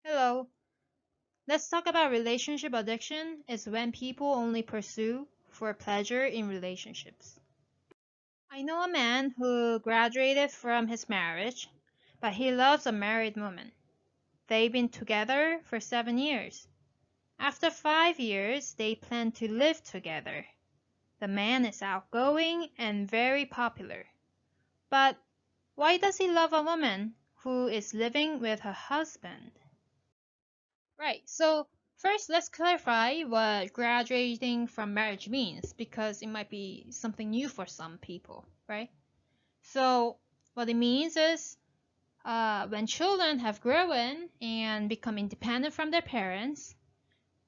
Hello. Let's talk about relationship addiction. Is when people only pursue for pleasure in relationships. I know a man who graduated from his marriage, but he loves a married woman. They've been together for 7 years. After 5 years, they plan to live together. The man is outgoing and very popular. But why does he love a woman who is living with her husband? Right. So first, let's clarify what graduating from marriage means because it might be something new for some people, right? So what it means is when children have grown and become independent from their parents,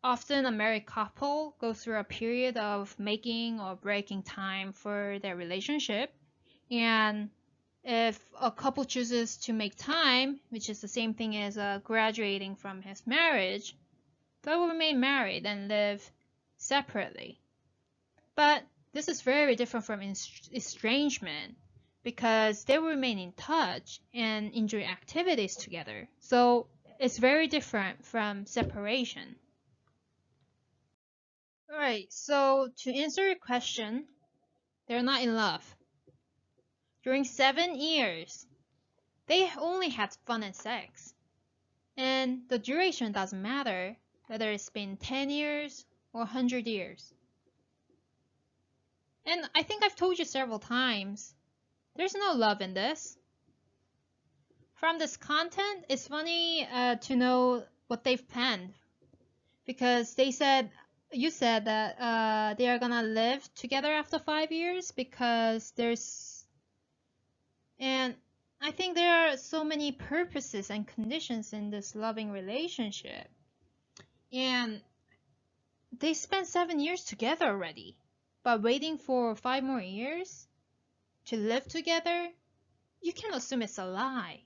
often a married couple goes through a period of making or breaking time for their relationship. And if a couple chooses to make time, which is the same thing as graduating from his marriage, they will remain married and live separately. But this is very different from estrangement because they will remain in touch and enjoy activities together. So it's very different from separation. Alright, so to answer your question, they're not in love. During 7 years, they only had fun and sex. And the duration doesn't matter whether it's been 10 years or 100 years. And I think I've told you several times, there's no love in this. From this content, it's funny to know what they've planned. Because you said that they are gonna live together after 5 years and I think there are so many purposes and conditions in this loving relationship. And they spent 7 years together already. But waiting for 5 more years to live together, you can assume it's a lie.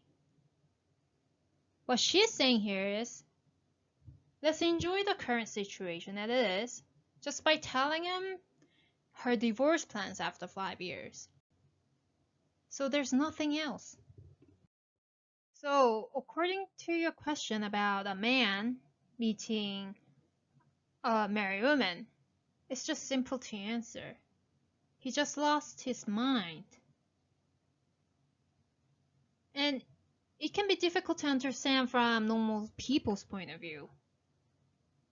What she's saying here is, let's enjoy the current situation that it is just by telling him her divorce plans after 5 years. So there's nothing else. So according to your question about a man meeting a married woman, it's just simple to answer. He just lost his mind. And it can be difficult to understand from normal people's point of view.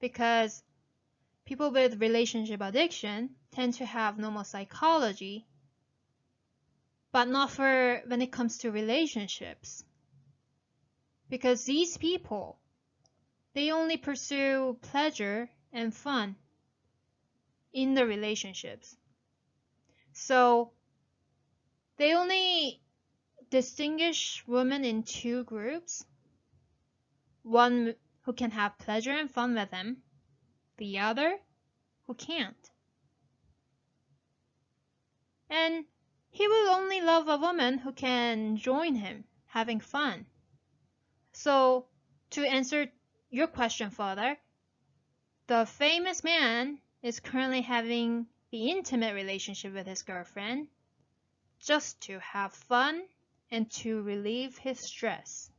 Because people with relationship addiction tend to have normal psychology, but not for when it comes to relationships. Because these people, they only pursue pleasure and fun in the relationships. So they only distinguish women in two groups. One who can have pleasure and fun with them, the other who can't. And he will only love a woman who can join him having fun. So to answer your question further, the famous man is currently having the intimate relationship with his girlfriend just to have fun and to relieve his stress.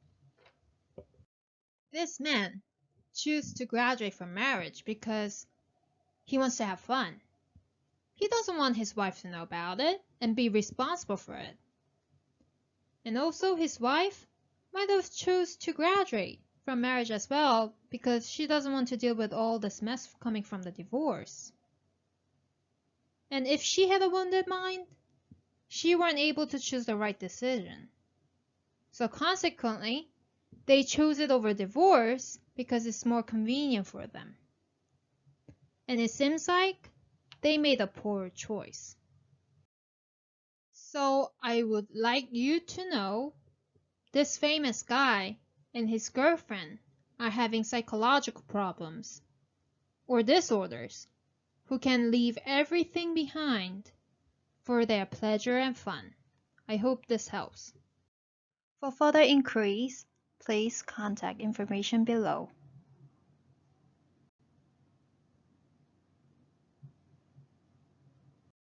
This man chooses to graduate from marriage because he wants to have fun. He doesn't want his wife to know about it and be responsible for it. And also his wife might have chosen to graduate from marriage as well because she doesn't want to deal with all this mess coming from the divorce. And if she had a wounded mind, she weren't able to choose the right decision. So consequently, they chose it over divorce because it's more convenient for them. And it seems like they made a poor choice. So I would like you to know this famous guy and his girlfriend are having psychological problems or disorders who can leave everything behind for their pleasure and fun. I hope this helps. For further inquiries, please contact information below.